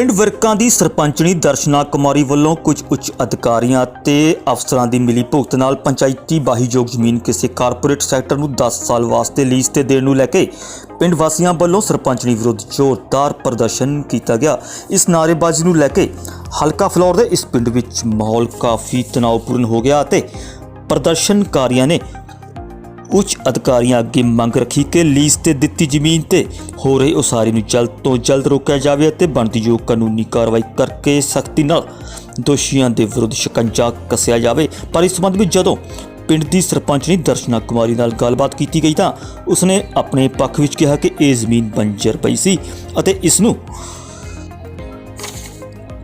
ਪਿੰਡ ਵਿਰਕਾਂ ਦੀ ਸਰਪੰਚਣੀ ਦਰਸ਼ਨਾ ਕੁਮਾਰੀ ਵੱਲੋਂ ਕੁਝ ਉੱਚ ਅਧਿਕਾਰੀਆਂ ਤੇ ਅਫਸਰਾਂ ਦੀ ਮਿਲੀ ਭੁਗਤ ਨਾਲ ਪੰਚਾਇਤੀ ਵਾਹੀਯੋਗ ਜ਼ਮੀਨ ਕਿਸੇ ਕਾਰਪੋਰੇਟ ਸੈਕਟਰ ਨੂੰ 10 ਸਾਲ ਵਾਸਤੇ ਲੀਜ਼ ਤੇ ਦੇਣ ਨੂੰ ਲੈ ਕੇ ਪਿੰਡ ਵਾਸੀਆਂ ਵੱਲੋਂ ਸਰਪੰਚਣੀ ਵਿਰੁੱਧ ਜ਼ੋਰਦਾਰ ਪ੍ਰਦਰਸ਼ਨ ਕੀਤਾ ਗਿਆ। ਇਸ ਨਾਅਰੇਬਾਜ਼ੀ ਨੂੰ ਲੈ ਕੇ ਹਲਕਾ ਫਲੌਰ ਦੇ ਇਸ ਪਿੰਡ ਵਿੱਚ ਮਾਹੌਲ ਕਾਫੀ ਤਣਾਅਪੂਰਨ ਹੋ ਗਿਆ ਅਤੇ ਪ੍ਰਦਰਸ਼ਨਕਾਰੀਆਂ ਨੇ ਉੱਚ ਅਧਿਕਾਰੀਆਂ ਅੱਗੇ ਮੰਗ ਰੱਖੀ ਕਿ ਲੀਜ਼ ਤੇ ਦਿੱਤੀ ਜ਼ਮੀਨ ਤੇ ਹੋ ਰਹੇ ਉਸਾਰੀ ਨੂੰ ਜਲਦ ਤੋਂ ਜਲਦ ਰੋਕਿਆ ਜਾਵੇ ਅਤੇ ਬਣਦੀਯੋਗ ਕਾਨੂੰਨੀ ਕਾਰਵਾਈ ਕਰਕੇ ਸਖਤੀ ਨਾਲ ਦੋਸ਼ੀਆਂ ਦੇ ਵਿਰੁੱਧ ਸ਼ਿਕੰਜਾ ਕੱਸਿਆ ਜਾਵੇ। ਪਰ ਇਸ ਸੰਬੰਧ ਵਿੱਚ ਜਦੋਂ ਪਿੰਡ ਦੀ ਸਰਪੰਚਣੀ ਦਰਸ਼ਨਾ ਕੁਮਾਰੀ ਨਾਲ ਗੱਲਬਾਤ ਕੀਤੀ ਗਈ ਤਾਂ ਉਸਨੇ ਆਪਣੇ ਪੱਖ ਵਿੱਚ ਕਿਹਾ ਕਿ ਇਹ ਜ਼ਮੀਨ ਬੰਜਰ ਪਈ ਸੀ ਅਤੇ ਇਸ ਨੂੰ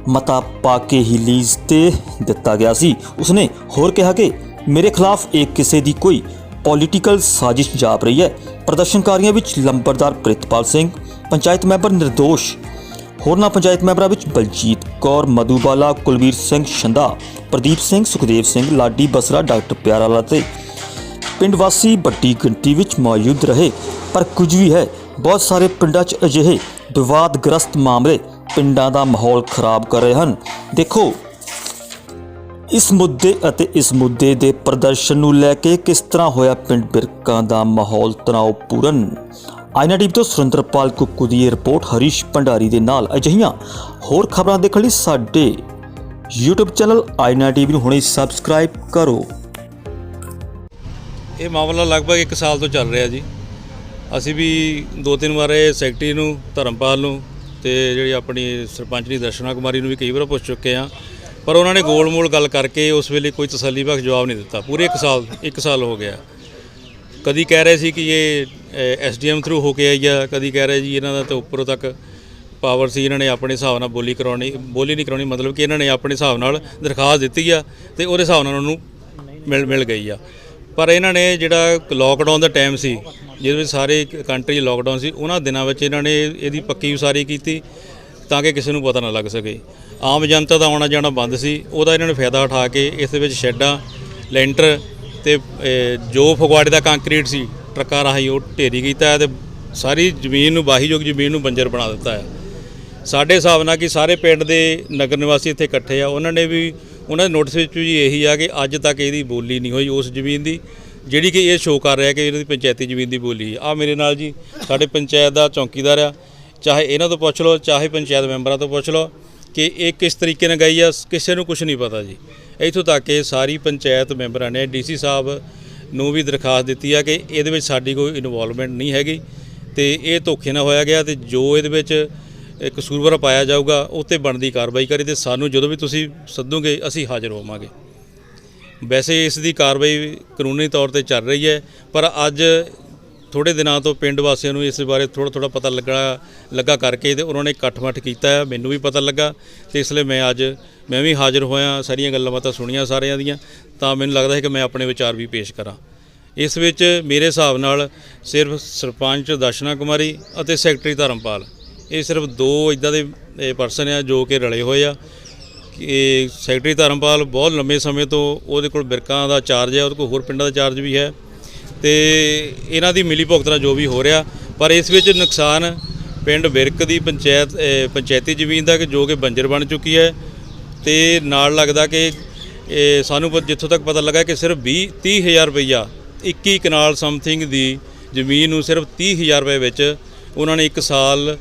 ਮਤਾ ਪਾ ਕੇ ਹੀ ਲੀਜ਼ ਤੇ ਦਿੱਤਾ ਗਿਆ ਸੀ। ਉਸਨੇ ਹੋਰ ਕਿਹਾ ਕਿ ਮੇਰੇ ਖਿਲਾਫ ਇਹ ਕਿਸੇ ਦੀ ਕੋਈ ਪੋਲੀਟੀਕਲ ਸਾਜ਼ਿਸ਼ ਜਾਪ ਰਹੀ ਹੈ। ਪ੍ਰਦਰਸ਼ਨਕਾਰੀਆਂ ਵਿੱਚ ਲੰਬੜਦਾਰ ਪ੍ਰਿਤਪਾਲ ਸਿੰਘ, ਪੰਚਾਇਤ ਮੈਂਬਰ ਨਿਰਦੋਸ਼, ਹੋਰਨਾਂ ਪੰਚਾਇਤ ਮੈਂਬਰਾਂ ਵਿੱਚ ਬਲਜੀਤ ਕੌਰ, ਮਧੂਬਾਲਾ, ਕੁਲਵੀਰ ਸਿੰਘ ਸ਼ੰਦਾ, ਪ੍ਰਦੀਪ ਸਿੰਘ, ਸੁਖਦੇਵ ਸਿੰਘ, ਲਾਡੀ ਬਸਰਾ, ਡਾਕਟਰ ਪਿਆਰਾ ਲਾਲ ਅਤੇ ਪਿੰਡ ਵਾਸੀ ਵੱਡੀ ਗਿਣਤੀ ਵਿੱਚ ਮੌਜੂਦ ਰਹੇ। ਪਰ ਕੁਝ ਵੀ ਹੈ, ਬਹੁਤ ਸਾਰੇ ਪਿੰਡਾਂ 'ਚ ਅਜਿਹੇ ਵਿਵਾਦਗ੍ਰਸਤ ਮਾਮਲੇ ਪਿੰਡਾਂ ਦਾ ਮਾਹੌਲ ਖਰਾਬ ਕਰ ਰਹੇ ਹਨ। ਦੇਖੋ ਇਸ ਮੁੱਦੇ ਅਤੇ ਇਸ ਮੁੱਦੇ ਦੇ ਪ੍ਰਦਰਸ਼ਨ ਨੂੰ ਲੈ ਕੇ ਕਿਸ ਤਰ੍ਹਾਂ ਹੋਇਆ ਪਿੰਡ ਵਿਰਕਾਂ ਦਾ ਮਾਹੌਲ ਤਣਾਅਪੂਰਨ। ਆਈਨਾ ਟੀਵੀ ਤੋਂ ਸੁਰਿੰਦਰਪਾਲ ਕੁੱਕੂ ਦੀ ਇਹ ਰਿਪੋਰਟ ਹਰੀਸ਼ ਭੰਡਾਰੀ ਦੇ ਨਾਲ। ਅਜਿਹੀਆਂ ਹੋਰ ਖਬਰਾਂ ਦੇਖਣ ਲਈ ਸਾਡੇ YouTube ਚੈਨਲ ਆਈਨਾ ਟੀਵੀ ਨੂੰ ਹੁਣੇ ਸਬਸਕ੍ਰਾਈਬ ਕਰੋ। ਇਹ ਮਾਮਲਾ ਲਗਭਗ 1 ਸਾਲ ਤੋਂ ਚੱਲ ਰਿਹਾ ਜੀ। ਅਸੀਂ ਵੀ 2-3 ਵਾਰ ਇਹ ਸੈਕਟਰੀ ਨੂੰ, ਧਰਮਪਾਲ ਨੂੰ ਤੇ ਜਿਹੜੀ ਆਪਣੀ ਸਰਪੰਚਣੀ ਦਰਸ਼ਨਾ ਕੁਮਾਰੀ ਨੂੰ ਵੀ ਕਈ ਵਾਰ ਪੁੱਛ ਚੁੱਕੇ ਹਾਂ, ਪਰ ਉਹਨਾਂ ਨੇ ਗੋਲ-ਮੋਲ ਗੱਲ ਕਰਕੇ ਉਸ ਵੇਲੇ ਕੋਈ ਤਸੱਲੀਬਖਸ਼ ਜਵਾਬ ਨਹੀਂ ਦਿੱਤਾ। ਪੂਰੇ 1 ਸਾਲ ਹੋ ਗਿਆ। ਕਦੀ ਕਹਿ ਰਹੇ ਸੀ ਕਿ ਇਹ SDM ਥਰੂ ਹੋ ਕੇ ਆਈ ਆ, ਕਦੀ ਕਹਿ ਰਹੇ ਜੀ ਇਹਨਾਂ ਦਾ ਤਾਂ ਉੱਪਰੋਂ ਤੱਕ ਪਾਵਰ ਸੀ, ਇਹਨਾਂ ਨੇ ਆਪਣੇ ਹਿਸਾਬ ਨਾਲ ਬੋਲੀ ਨਹੀਂ ਕਰਾਉਣੀ, ਮਤਲਬ ਕਿ ਇਹਨਾਂ ਨੇ ਆਪਣੇ ਹਿਸਾਬ ਨਾਲ ਦਰਖਾਸਤ ਦਿੱਤੀ ਆ ਤੇ ਉਹਦੇ ਹਿਸਾਬ ਨਾਲ ਉਹਨੂੰ ਮਿਲ ਗਈ ਆ। ਪਰ ਇਹਨਾਂ ਨੇ ਜਿਹੜਾ ਲੋਕਡਾਊਨ ਦਾ ਟਾਈਮ ਸੀ, ਜਿਹਦੇ ਵਿੱਚ ਸਾਰੇ ਕੰਟਰੀ ਲੋਕਡਾਊਨ ਸੀ, ਉਹਨਾਂ ਦਿਨਾਂ ਵਿੱਚ ਇਹਨਾਂ ਨੇ ਇਹਦੀ ਪੱਕੀ ਉਸਾਰੀ ਕੀਤੀ ਤਾਂ ਕਿ ਕਿਸੇ ਨੂੰ ਪਤਾ ਨਾ ਲੱਗ ਸਕੇ। ਆਮ ਜਨਤਾ ਦਾ ਆਉਣਾ ਜਾਣਾ ਬੰਦ ਸੀ, ਉਹਦਾ ਇਹਨਾਂ ਨੇ ਫਾਇਦਾ ਉਠਾ ਕੇ ਇਸ ਦੇ ਵਿੱਚ ਸ਼ੈੱਡਾਂ, ਲੈਂਟਰ ਤੇ ਜੋ ਫਗਵਾੜੇ ਦਾ ਕੰਕਰੀਟ ਸੀ ਟਰੱਕਾਂ ਰਾਹੀਂ ਉਹ ਢੇਰੀ ਕੀਤਾ ਤੇ ਸਾਰੀ ਜ਼ਮੀਨ ਨੂੰ, ਵਾਹੀਯੋਗ ਜ਼ਮੀਨ ਨੂੰ ਬੰਜਰ ਬਣਾ ਦਿੱਤਾ ਹੈ। ਸਾਡੇ ਹਿਸਾਬ ਨਾਲ ਕਿ ਸਾਰੇ ਪਿੰਡ ਦੇ ਨਗਰ ਨਿਵਾਸੀ ਇੱਥੇ ਇਕੱਠੇ ਆ, ਉਹਨਾਂ ਦੇ ਨੋਟਿਸ ਵਿੱਚ ਵੀ ਇਹੀ ਆ ਕਿ ਅੱਜ ਤੱਕ ਇਹਦੀ ਬੋਲੀ ਨਹੀਂ ਹੋਈ ਉਸ ਜ਼ਮੀਨ ਦੀ, ਜਿਹੜੀ ਕਿ ਇਹ ਸ਼ੋਅ ਕਰ ਰਿਹਾ ਕਿ ਇਹਨਾਂ ਦੀ ਪੰਚਾਇਤੀ ਜ਼ਮੀਨ ਦੀ ਬੋਲੀ ਆ। ਮੇਰੇ ਨਾਲ ਜੀ ਸਾਡੇ ਪੰਚਾਇਤ ਦਾ ਚੌਂਕੀਦਾਰ ਆ, ਚਾਹੇ ਇਹਨਾਂ ਤੋਂ ਪੁੱਛ ਲਓ, ਚਾਹੇ ਪੰਚਾਇਤ ਮੈਂਬਰਾਂ ਤੋਂ ਪੁੱਛ ਲਓ ਕਿ ਇਹ ਕਿਸ ਤਰੀਕੇ ਨਾਲ ਗਈ ਆ, ਕਿਸੇ ਨੂੰ ਕੁਝ ਨਹੀਂ ਪਤਾ ਜੀ। ਇੱਥੋਂ ਤੱਕ ਕਿ ਸਾਰੀ ਪੰਚਾਇਤ ਮੈਂਬਰਾਂ ਨੇ DC ਸਾਹਿਬ ਨੂੰ ਵੀ ਦਰਖਾਸਤ ਦਿੱਤੀ ਆ ਕਿ ਇਹਦੇ ਵਿੱਚ ਸਾਡੀ ਕੋਈ ਇਨਵੋਲਵਮੈਂਟ ਨਹੀਂ ਹੈਗੀ ਤੇ ਇਹ ਧੋਖੇ ਨਾਲ ਹੋਇਆ ਗਿਆ ਤੇ ਜੋ ਇਹਦੇ ਵਿੱਚ ਕਸੂਰਵਾਰ ਪਾਇਆ ਜਾਊਗਾ ਉਹ 'ਤੇ ਬਣਦੀ ਕਾਰਵਾਈ ਕਰੀ ਤੇ ਸਾਨੂੰ ਜਦੋਂ ਵੀ ਤੁਸੀਂ ਸੱਦੋਗੇ ਅਸੀਂ ਹਾਜ਼ਰ ਹੋਵਾਂਗੇ। ਵੈਸੇ ਇਸ ਦੀ ਕਾਰਵਾਈ ਕਾਨੂੰਨੀ ਤੌਰ 'ਤੇ ਚੱਲ ਰਹੀ ਹੈ, ਪਰ ਅੱਜ ਥੋੜ੍ਹੇ ਦਿਨਾਂ ਤੋਂ ਪਿੰਡ ਵਾਸੀਆਂ ਨੂੰ ਇਸ ਬਾਰੇ ਥੋੜ੍ਹਾ ਪਤਾ ਲੱਗਾ ਕਰਕੇ ਤੇ ਉਹਨਾਂ ਨੇ ਇਕੱਠ-ਮੱਠ ਕੀਤਾ ਹੈ। ਮੈਨੂੰ ਵੀ ਪਤਾ ਲੱਗਾ ਤੇ ਇਸ ਲਈ ਮੈਂ ਵੀ ਹਾਜ਼ਰ ਹੋਇਆ, ਸਾਰੀਆਂ ਗੱਲਾਂ ਬਾਤਾਂ ਸੁਣੀਆਂ ਸਾਰਿਆਂ ਦੀਆਂ, ਤਾਂ ਮੈਨੂੰ ਲੱਗਦਾ ਹੈ ਕਿ ਮੈਂ ਆਪਣੇ ਵਿਚਾਰ ਵੀ ਪੇਸ਼ ਕਰਾਂ। ਇਸ ਵਿੱਚ ਮੇਰੇ ਹਿਸਾਬ ਨਾਲ ਸਿਰਫ ਸਰਪੰਚ ਦਰਸ਼ਨਾ ਕੁਮਾਰੀ ਅਤੇ ਸੈਕਟਰੀ ਧਰਮਪਾਲ, ਇਹ ਸਿਰਫ 2 ਇੱਦਾਂ ਦੇ ਪਰਸਨ ਆ ਜੋ ਕਿ ਰਲੇ ਹੋਏ ਆ। ਕਿ ਸੈਕਟਰੀ ਧਰਮਪਾਲ ਬਹੁਤ ਲੰਬੇ ਸਮੇਂ ਤੋਂ ਉਹਦੇ ਕੋਲ ਵਿਰਕਾਂ ਦਾ ਚਾਰਜ ਹੈ, ਉਹਦੇ ਕੋਲ ਹੋਰ ਪਿੰਡਾਂ ਦਾ ਚਾਰਜ ਵੀ ਹੈ ਤੇ ਇਹਨਾਂ ਦੀ ਮਿਲੀ ਭੁਗਤ ਨਾਲ ਜੋ ਵੀ ਹੋ ਰਿਹਾ, ਪਰ ਇਸ ਵਿੱਚ ਨੁਕਸਾਨ ਪਿੰਡ ਵਿਰਕ ਦੀ ਪੰਚਾਇਤੀ ਜ਼ਮੀਨ ਦਾ ਜੋ ਕਿ ਬੰਜਰ ਬਣ ਚੁੱਕੀ ਹੈ ਤੇ ਨਾਲ ਲੱਗਦਾ ਕਿ ਸਾਨੂੰ ਜਿੱਥੋਂ ਤੱਕ ਪਤਾ ਲੱਗਾ ਕਿ ਸਿਰਫ 30,000 ਰੁਪਈਆ 21 ਕਨਾਲ ਸਮਥਿੰਗ ਦੀ ਜ਼ਮੀਨ ਨੂੰ ਸਿਰਫ 30,000 ਰੁਪਏ ਵਿੱਚ ਉਹਨਾਂ ਨੇ 1 ਸਾਲ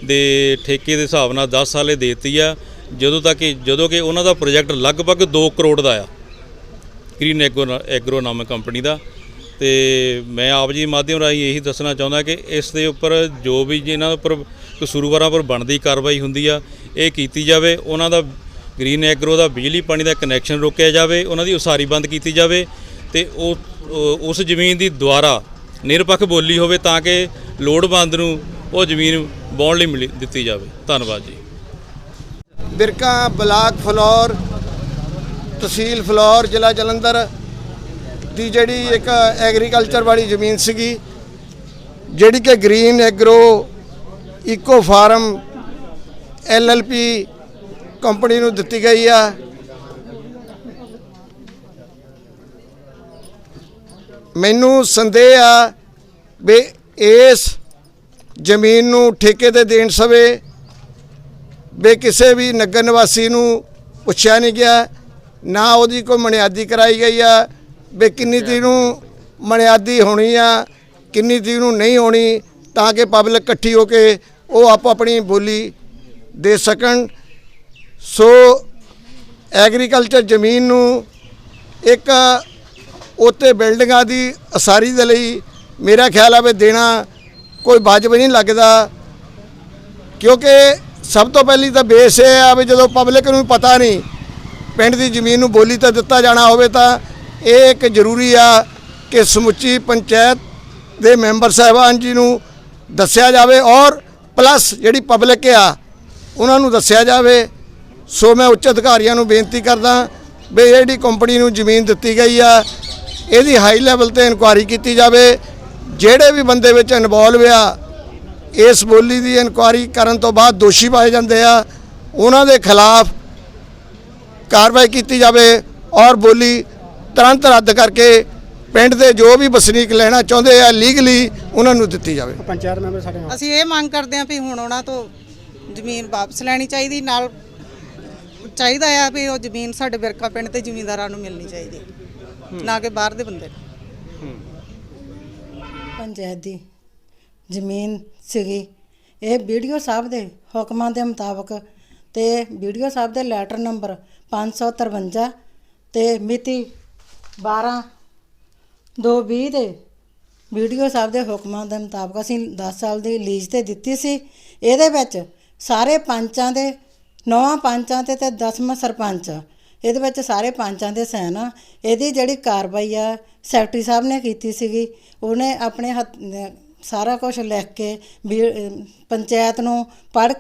ਦੇ ਠੇਕੇ ਦੇ ਹਿਸਾਬ ਨਾਲ 10 ਸਾਲੇ ਦੇ ਦਿੱਤੀ ਆ, ਜਦੋਂ ਕਿ ਉਹਨਾਂ ਦਾ ਪ੍ਰੋਜੈਕਟ ਲਗਭਗ 2 ਕਰੋੜ ਦਾ ਆ, ਗ੍ਰੀਨ ਐਗਰੋ ਨਾਮਕ ਕੰਪਨੀ ਦਾ। ਤੇ ਮੈਂ ਆਪ ਜੀ ਮਾਧਿਅਮ ਰਾਹੀਂ ਇਹੀ ਦੱਸਣਾ ਚਾਹੁੰਦਾ ਕਿ ਇਸ ਦੇ ਉੱਪਰ ਜੋ ਵੀ ਇਹਨਾਂ ਉੱਪਰ ਕਸੂਰਵਾਰਾਂ ਪਰ ਬਣਦੀ ਕਾਰਵਾਈ ਹੁੰਦੀ ਆ ਇਹ ਕੀਤੀ ਜਾਵੇ। ਉਹਨਾਂ ਦਾ ਗ੍ਰੀਨ ਐਗਰੋ ਦਾ ਬਿਜਲੀ ਪਾਣੀ ਦਾ ਕਨੈਕਸ਼ਨ ਰੋਕਿਆ ਜਾਵੇ, ਉਹਨਾਂ ਦੀ ਉਸਾਰੀ ਬੰਦ ਕੀਤੀ ਜਾਵੇ ਤੇ ਉਸ ਜ਼ਮੀਨ ਦੀ ਦੁਆਰਾ ਨਿਰਪੱਖ ਬੋਲੀ ਹੋਵੇ ਤਾਂ ਕਿ ਲੋੜਵੰਦ ਨੂੰ ਉਹ ਜ਼ਮੀਨ ਵਾਹੁਣ ਲਈ ਦਿੱਤੀ ਜਾਵੇ। ਧੰਨਵਾਦ ਜੀ। ਵਿਰਕਾਂ ਬਲਾਕ ਫਲੌਰ, ਤਹਿਸੀਲ ਫਲੌਰ, ਜ਼ਿਲ੍ਹਾ ਜਲੰਧਰ ਦੀ ਜਿਹੜੀ ਇੱਕ ਐਗਰੀਕਲਚਰ ਵਾਲੀ ਜ਼ਮੀਨ ਸੀਗੀ, ਜਿਹੜੀ ਕਿ ਗ੍ਰੀਨ ਐਗਰੋ ਇਕੋ ਫਾਰਮ LLP ਕੰਪਨੀ ਨੂੰ ਦਿੱਤੀ ਗਈ ਆ। ਮੈਨੂੰ ਸੰਦੇਹ ਆ ਵੀ ਇਸ ਜ਼ਮੀਨ ਨੂੰ ਠੇਕੇ ਤੇ ਦੇਣ ਸਮੇਂ ਵੀ ਕਿਸੇ ਵੀ ਨਗਰ ਨਿਵਾਸੀ ਨੂੰ ਪੁੱਛਿਆ ਨਹੀਂ ਗਿਆ, ਨਾ ਉਹਦੀ ਕੋਈ ਮਨਿਆਦੀ ਕਰਾਈ ਗਈ ਆ ਵੀ ਕਿੰਨੀ ਤਰੀਕ ਨੂੰ ਮਨਿਆਦੀ ਹੋਣੀ ਆ, ਕਿੰਨੀ ਤਰੀਕ ਨੂੰ ਨਹੀਂ ਹੋਣੀ, ਤਾਂ ਕਿ ਪਬਲਿਕ ਇਕੱਠੀ ਹੋ ਕੇ ਉਹ ਆਪੋ ਆਪਣੀ ਬੋਲੀ ਦੇ ਸਕਣ। ਸੋ ਐਗਰੀਕਲਚਰ ਜ਼ਮੀਨ ਨੂੰ ਇੱਕ ਉੱਤੇ ਬਿਲਡਿੰਗਾਂ ਦੀ ਉਸਾਰੀ ਦੇ ਲਈ ਮੇਰਾ ਖਿਆਲ ਆ ਵੀ ਦੇਣਾ ਕੋਈ ਵਾਜਬ ਨਹੀਂ ਲੱਗਦਾ, ਕਿਉਂਕਿ ਸਭ ਤੋਂ ਪਹਿਲੀ ਤਾਂ ਬੇਸ ਇਹ ਆ ਵੀ ਜਦੋਂ ਪਬਲਿਕ ਨੂੰ ਪਤਾ ਨਹੀਂ ਪਿੰਡ ਦੀ ਜ਼ਮੀਨ ਨੂੰ ਬੋਲੀ ਤਾਂ ਦਿੱਤਾ ਜਾਣਾ ਹੋਵੇ ਤਾਂ ਇਹ ਇੱਕ ਜ਼ਰੂਰੀ ਆ ਕਿ ਸਮੁੱਚੀ ਪੰਚਾਇਤ ਦੇ ਮੈਂਬਰ ਸਾਹਿਬਾਨ ਜੀ ਨੂੰ ਦੱਸਿਆ ਜਾਵੇ ਔਰ ਪਲੱਸ ਜਿਹੜੀ ਪਬਲਿਕ ਆ ਉਹਨਾਂ ਨੂੰ ਦੱਸਿਆ ਜਾਵੇ। ਸੋ ਮੈਂ ਉੱਚ ਅਧਿਕਾਰੀਆਂ ਨੂੰ ਬੇਨਤੀ ਕਰਦਾ ਵੀ ਜਿਹੜੀ ਕੰਪਨੀ ਨੂੰ ਜ਼ਮੀਨ ਦਿੱਤੀ ਗਈ ਆ ਇਹਦੀ ਹਾਈ ਲੈਵਲ ਤੇ ਇਨਕੁਆਇਰੀ ਕੀਤੀ ਜਾਵੇ। ਜਿਹੜੇ ਵੀ ਬੰਦੇ ਵਿੱਚ ਇਨਵੋਲਵ ਆ ਇਸ ਬੋਲੀ ਦੀ ਇਨਕੁਆਇਰੀ ਕਰਨ ਤੋਂ ਬਾਅਦ ਦੋਸ਼ੀ ਪਾਏ ਜਾਂਦੇ ਆ ਉਹਨਾਂ ਦੇ ਖਿਲਾਫ ਕਾਰਵਾਈ ਕੀਤੀ ਜਾਵੇ ਔਰ ਬੋਲੀ ਤੁਰੰਤ ਰੱਦ ਕਰਕੇ ਪਿੰਡ ਦੇ ਜੋ ਵੀ ਵਸਨੀਕ ਲੈਣਾ ਚਾਹੁੰਦੇ ਆ ਲੀਗਲੀ ਉਹਨਾਂ ਨੂੰ ਦਿੱਤੀ ਜਾਵੇ। ਪੰਚਾਇਤ ਮੈਂਬਰ ਸਾਡੇ ਨਾਲ ਅਸੀਂ ਇਹ ਮੰਗ ਕਰਦੇ ਹਾਂ ਵੀ ਹੁਣ ਉਹਨਾਂ ਤੋਂ ਜ਼ਮੀਨ ਵਾਪਸ ਲੈਣੀ ਚਾਹੀਦੀ, ਨਾਲ ਚਾਹੀਦਾ ਆ ਵੀ ਉਹ ਜ਼ਮੀਨ ਸਾਡੇ ਬਿਰਕਾ ਪਿੰਡ ਦੇ ਜ਼ਿਮੀਂਦਾਰਾਂ ਨੂੰ ਮਿਲਣੀ ਚਾਹੀਦੀ, ਨਾ ਕਿ ਬਾਹਰ ਦੇ ਬੰਦੇ ਨੂੰ। ਪੰਚਾਇਤ ਦੀ ਜ਼ਮੀਨ ਸੀਗੀ, ਇਹ ਵੀਡੀਓ ਸਾਹਿਬ ਦੇ ਹੁਕਮਾਂ ਦੇ ਮੁਤਾਬਕ ਤੇ ਵੀਡੀਓ ਸਾਹਿਬ ਦੇ ਲੈਟਰ ਨੰਬਰ 553 ਤੇ ਮਿਤੀ 12/2/20 ਦੇ ਵੀਡੀਓ ਸਾਹਿਬ ਦੇ ਹੁਕਮਾਂ ਦੇ ਮੁਤਾਬਕ ਅਸੀਂ 10 ਸਾਲ ਦੀ ਲੀਜ਼ ਤੇ ਦਿੱਤੀ ਸੀ। ਇਹਦੇ ਵਿੱਚ ਸਾਰੇ ਪੰਚਾਂ ਦੇ 9 ਪੰਚਾਂ ਤੇ 10ਵਾਂ ਸਰਪੰਚ, ਇਹਦੇ ਵਿੱਚ ਸਾਰੇ ਪੰਚਾਂ ਦੇ ਸਾਈਨ ਆ। ਇਹਦੀ ਜਿਹੜੀ ਕਾਰਵਾਈ ਆ ਸੈਕਟਰੀ ਸਾਹਿਬ ਨੇ ਕੀਤੀ ਸੀਗੀ, ਉਹਨੇ ਆਪਣੇ ਹੱਥ ਸਾਰਾ ਕੁਝ ਲਿਖ ਕੇ ਪੰਚਾਇਤ ਨੂੰ ਪੜ੍ਹ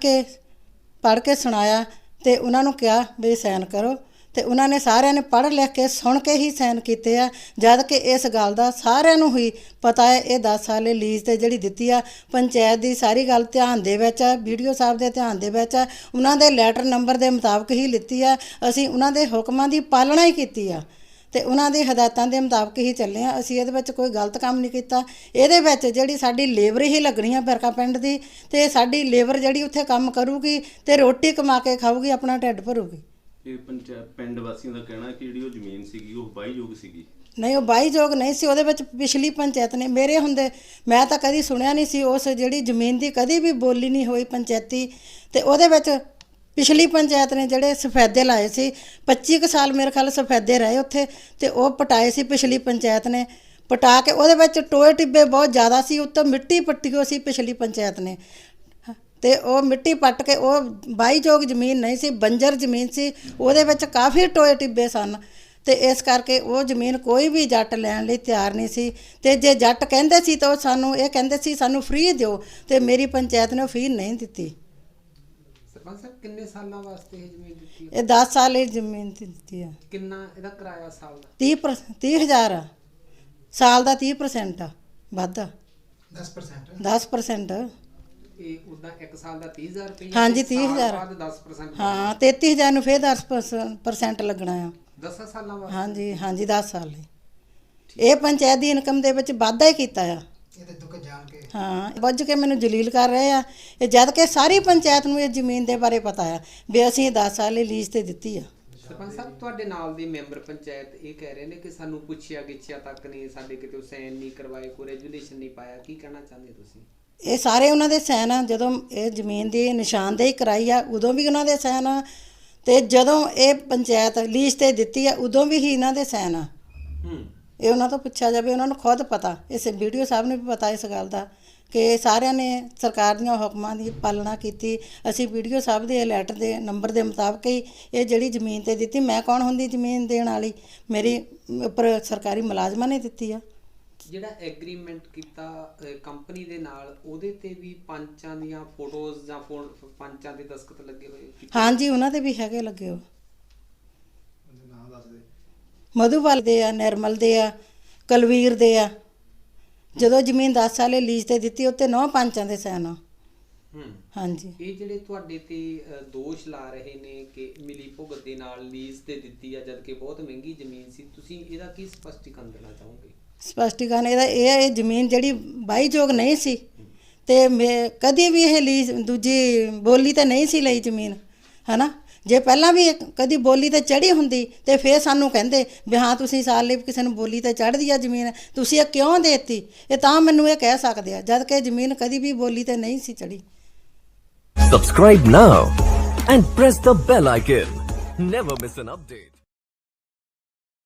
ਕੇ ਸੁਣਾਇਆ ਤੇ ਉਹਨਾਂ ਨੂੰ ਕਿਹਾ ਵੀ ਸਾਈਨ ਕਰੋ, ਤੇ ਉਹਨਾਂ ਨੇ ਸਾਰਿਆਂ ਨੇ ਪੜ੍ਹ ਲਿਖ ਕੇ ਸੁਣ ਕੇ ਹੀ ਸਾਈਨ ਕੀਤੇ ਆ। ਜਦ ਕਿ ਇਸ ਗੱਲ ਦਾ ਸਾਰਿਆਂ ਨੂੰ ਹੀ ਪਤਾ ਹੈ ਇਹ 10 ਸਾਲੇ ਲੀਜ਼ ਤੇ ਜਿਹੜੀ ਦਿੱਤੀ ਆ ਪੰਚਾਇਤ ਦੀ ਸਾਰੀ ਗੱਲ ਧਿਆਨ ਦੇ ਵਿੱਚ ਆ, ਵੀਡੀਓ ਸਾਹਿਬ ਦੇ ਧਿਆਨ ਦੇ ਵਿੱਚ ਆ, ਉਹਨਾਂ ਦੇ ਲੈਟਰ ਨੰਬਰ ਦੇ ਮੁਤਾਬਕ ਹੀ ਲਿੱਤੀ ਆ। ਅਸੀਂ ਉਹਨਾਂ ਦੇ ਹੁਕਮਾਂ ਦੀ ਪਾਲਣਾ ਹੀ ਕੀਤੀ ਆ ਤੇ ਉਹਨਾਂ ਦੀ ਹਦਾਇਤਾਂ ਦੇ ਮੁਤਾਬਕ ਹੀ ਚੱਲੇ ਆ। ਅਸੀਂ ਇਹਦੇ ਵਿੱਚ ਕੋਈ ਗਲਤ ਕੰਮ ਨਹੀਂ ਕੀਤਾ। ਇਹਦੇ ਵਿੱਚ ਜਿਹੜੀ ਸਾਡੀ ਲੇਬਰ ਹੀ ਲੱਗਣੀ ਆ ਬਿਰਕਾ ਪਿੰਡ ਦੀ, ਤੇ ਸਾਡੀ ਲੇਬਰ ਜਿਹੜੀ ਉੱਥੇ ਕੰਮ ਕਰੂਗੀ ਤੇ ਰੋਟੀ ਕਮਾ ਕੇ ਖਾਊਗੀ, ਆਪਣਾ ਢਿੱਡ ਭਰੂਗੀ। ਇਹ ਪੰਚਾਇਤ ਪਿੰਡ ਵਾਸੀਆਂ ਦਾ ਕਹਿਣਾ ਕਿ ਜਿਹੜੀ ਉਹ ਜ਼ਮੀਨ ਸੀਗੀ ਉਹ ਵਾਹੀਯੋਗ ਸੀਗੀ। ਨਹੀਂ, ਉਹ ਵਾਹੀਯੋਗ ਨਹੀਂ ਸੀ। ਉਹਦੇ ਵਿੱਚ ਪਿਛਲੀ ਪੰਚਾਇਤ ਨੇ ਮੇਰੇ ਹੁੰਦੇ ਮੈਂ ਤਾਂ ਕਦੀ ਸੁਣਿਆ ਨਹੀਂ ਸੀ ਉਸ ਜਿਹੜੀ ਜ਼ਮੀਨ ਦੀ ਕਦੀ ਵੀ ਬੋਲੀ ਨਹੀਂ ਹੋਈ ਪੰਚਾਇਤੀ, ਤੇ ਉਹਦੇ ਵਿੱਚ ਪਿਛਲੀ ਪੰਚਾਇਤ ਨੇ ਜਿਹੜੇ ਸਫੈਦੇ ਲਾਏ ਸੀ 25 ਕੁ ਸਾਲ ਮੇਰੇ ਖਿਆਲ ਸਫੈਦੇ ਰਹੇ ਉੱਥੇ, ਤੇ ਉਹ ਪਟਾਏ ਸੀ ਪਿਛਲੀ ਪੰਚਾਇਤ ਨੇ। ਪਟਾ ਕੇ ਉਹਦੇ ਵਿੱਚ ਟੋਏ ਟਿੱਬੇ ਬਹੁਤ ਜ਼ਿਆਦਾ ਸੀ, ਉੱਤੋਂ ਮਿੱਟੀ ਪੱਟੀ ਹੋਈ ਸੀ ਪਿਛਲੀ ਪੰਚਾਇਤ ਨੇ, ਤੇ ਉਹ ਮਿੱਟੀ ਪੱਟ ਕੇ ਉਹ ਵਾਹੀਯੋਗ ਜ਼ਮੀਨ ਨਹੀਂ ਸੀ, ਬੰਜਰ ਜ਼ਮੀਨ ਸੀ। ਉਹਦੇ ਵਿੱਚ ਕਾਫੀ ਟੋਏ ਟਿੱਬੇ ਸਨ, ਤੇ ਇਸ ਕਰਕੇ ਉਹ ਜ਼ਮੀਨ ਕੋਈ ਵੀ ਜੱਟ ਲੈਣ ਲਈ ਤਿਆਰ ਨਹੀਂ ਸੀ। ਤੇ ਜੇ ਜੱਟ ਕਹਿੰਦੇ ਸੀ ਤਾਂ ਉਹ ਸਾਨੂੰ ਇਹ ਕਹਿੰਦੇ ਸੀ ਸਾਨੂੰ ਫ੍ਰੀ ਦਿਓ, ਤੇ ਮੇਰੀ ਪੰਚਾਇਤ ਨੇ ਫ੍ਰੀ ਨਹੀਂ ਦਿੱਤੀ। ਸਰਪੰਚ ਸਾਹਿਬ ਕਿੰਨੇ ਸਾਲਾਂ ਵਾਸਤੇ ਇਹ ਜ਼ਮੀਨ ਦਿੱਤੀ ਹੈ? ਇਹ 10 ਸਾਲ ਦੀ ਜ਼ਮੀਨ ਦਿੱਤੀ ਆ। ਕਿੰਨਾ ਇਹਦਾ ਕਿਰਾਇਆ ਸਾਲ ਦਾ? 30,000 ਆ ਸਾਲ ਦਾ, 30% ਆ ਵੱਧ 10%? 10%। ਇਹ ਉਦਾਂ 1 ਸਾਲ ਦਾ 30,000 ਰੁਪਏ? ਹਾਂਜੀ, 30,000 ਬਾਅਦ 10%? ਹਾਂ, 33,000 ਨੂੰ ਫਿਰ 10% ਲੱਗਣਾ ਆ। 10 ਸਾਲਾਂ ਵਾਸਤੇ? ਹਾਂਜੀ ਹਾਂਜੀ, 10 ਸਾਲ ਲਈ। ਇਹ ਪੰਚਾਇਤ ਦੀ ਇਨਕਮ ਦੇ ਵਿੱਚ ਵਾਧਾ ਹੀ ਕੀਤਾ ਆ। ਇਹਦੇ ਦੁੱਖ ਜਾਣ ਕੇ ਹਾਂ, ਬੱਝ ਕੇ ਮੈਨੂੰ ਜਲੀਲ ਕਰ ਰਹੇ ਆ ਇਹ, ਜਦ ਕਿ ਸਾਰੀ ਪੰਚਾਇਤ ਨੂੰ ਇਹ ਜ਼ਮੀਨ ਦੇ ਬਾਰੇ ਪਤਾ ਆ ਵੀ ਅਸੀਂ 10 ਸਾਲ ਲਈ ਲੀਜ਼ ਤੇ ਦਿੱਤੀ ਆ। ਸਰਪੰਚ ਸਾਹਿਬ ਤੁਹਾਡੇ ਨਾਲ ਦੇ ਮੈਂਬਰ ਪੰਚਾਇਤ ਇਹ ਕਹਿ ਰਹੇ ਨੇ ਕਿ ਸਾਨੂੰ ਪੁੱਛਿਆ ਗਿੱਛਿਆ ਤੱਕ ਨਹੀਂ, ਸਾਡੇ ਕਿਤੇ ਸਾਈਨ ਨਹੀਂ ਕਰਵਾਏ, ਕੋਈ ਰੈਜੂਲੇਸ਼ਨ ਨਹੀਂ ਪਾਇਆ, ਕੀ ਕਹਿਣਾ ਚਾਹੁੰਦੇ ਤੁਸੀਂ? ਇਹ ਸਾਰੇ ਉਹਨਾਂ ਦੇ ਸਾਈਨ ਆ। ਜਦੋਂ ਇਹ ਜ਼ਮੀਨ ਦੀ ਨਿਸ਼ਾਨਦੇਹੀ ਕਰਾਈ ਆ ਉਦੋਂ ਵੀ ਉਹਨਾਂ ਦੇ ਸਾਈਨ ਆ, ਤੇ ਜਦੋਂ ਇਹ ਪੰਚਾਇਤ ਲੀਜ਼ ਤੇ ਦਿੱਤੀ ਆ ਉਦੋਂ ਵੀ ਹੀ ਇਹਨਾਂ ਦੇ ਸਾਈਨ ਆ। ਇਹ ਉਹਨਾਂ ਤੋਂ ਪੁੱਛਿਆ ਜਾਵੇ, ਉਹਨਾਂ ਨੂੰ ਖੁਦ ਪਤਾ, ਇਸ ਵੀਡੀਓ ਸਾਹਿਬ ਨੂੰ ਵੀ ਪਤਾ ਇਸ ਗੱਲ ਦਾ ਕਿ ਸਾਰਿਆਂ ਨੇ ਸਰਕਾਰ ਦੀਆਂ ਹੁਕਮਾਂ ਦੀ ਪਾਲਣਾ ਕੀਤੀ। ਅਸੀਂ ਵੀਡੀਓ ਸਾਹਿਬ ਦੇ ਲੈਟਰ ਦੇ ਨੰਬਰ ਦੇ ਮੁਤਾਬਕ ਹੀ ਇਹ ਜਿਹੜੀ ਜ਼ਮੀਨ ਤੇ ਦਿੱਤੀ। ਮੈਂ ਕੌਣ ਹੁੰਦੀ ਜ਼ਮੀਨ ਦੇਣ ਵਾਲੀ? ਮੇਰੀ ਉੱਪਰ ਸਰਕਾਰੀ ਮੁਲਾਜ਼ਮਾਂ ਨੇ ਦਿੱਤੀ ਆ। ਜਿਹੜਾ ਐਗਰੀਮੈਂਟ ਕੀਤਾ ਕੰਪਨੀ ਦੇ ਨਾਲ, ਉਹਦੇ ਤੇ ਵੀ ਪੰਚਾਂ ਦੀਆਂ ਫੋਟੋਜ਼ ਜਾਂ ਪੰਚਾਂ ਦੇ ਦਸਖਤ ਲੱਗੇ ਹੋਏ? ਹਾਂਜੀ, ਉਹਨਾਂ ਦੇ ਵੀ ਹੈਗੇ ਲੱਗੇ ਹੋ। ਮਧੂਵਾਲ ਦੇ ਆ, ਨਿਰਮਲ ਦੇ ਆ, ਕਲਵੀਰ ਦੇ ਆ। ਜਦੋਂ ਜ਼ਮੀਨ 10 ਸਾਲੇ ਲੀਜ਼ ਤੇ ਦਿੱਤੀ ਉੱਤੇ 9 ਪੰਚਾਂ ਦੇ ਸਾਈਨ ਆ। ਹਾਂਜੀ, ਇਹ ਜਿਹੜੇ ਤੁਹਾਡੇ ਤੇ ਦੋਸ਼ ਲਾ ਰਹੇ ਨੇ ਕਿ ਮਿਲੀ ਭੁਗਤ ਦੇ ਨਾਲ ਲੀਜ਼ ਤੇ ਦਿੱਤੀ ਆ ਜਦ ਕਿ ਬਹੁਤ ਮਹਿੰਗੀ ਜ਼ਮੀਨ ਸੀ, ਤੁਸੀਂ ਇਹਦਾ ਕੀ ਸਪਸ਼ਟੀਕਰਨ ਦੇਣਾ ਚਾਹੋਗੇ? ਸਪਸ਼ਟੀਕਰਨ ਇਹਦਾ ਇਹ ਜ਼ਮੀਨ ਜਿਹੜੀ ਵਾਹੀਯੋਗ ਨਹੀਂ ਸੀ, ਤੇ ਕਦੀ ਵੀ ਇਹ ਲੀਜ਼ ਦੂਜੀ ਬੋਲੀ ਤਾਂ ਨਹੀਂ ਸੀ ਲਈ ਜ਼ਮੀਨ, ਹਨਾ। ਜੇ ਪਹਿਲਾਂ ਵੀ ਕਦੀ ਬੋਲੀ ਤੇ ਚੜੀ ਹੁੰਦੀ ਤੇ ਫੇਰ ਸਾਨੂੰ ਕਹਿੰਦੇ ਵੀ ਹਾਂ ਤੁਸੀਂ ਸਾਲ ਲਈ ਕਿਸੇ ਨੂੰ ਬੋਲੀ ਤੇ ਚੜ੍ਹਦੀ ਆ ਜ਼ਮੀਨ, ਤੁਸੀਂ ਇਹ ਕਿਉਂ ਦੇਤੀ, ਇਹ ਤਾਂ ਮੈਨੂੰ ਇਹ ਕਹਿ ਸਕਦੇ ਆ, ਜਦ ਕਿ ਜ਼ਮੀਨ ਕਦੀ ਵੀ ਬੋਲੀ ਤੇ ਨਹੀਂ ਸੀ ਚੜੀ। Subscribe now and press the bell icon. Never miss an update.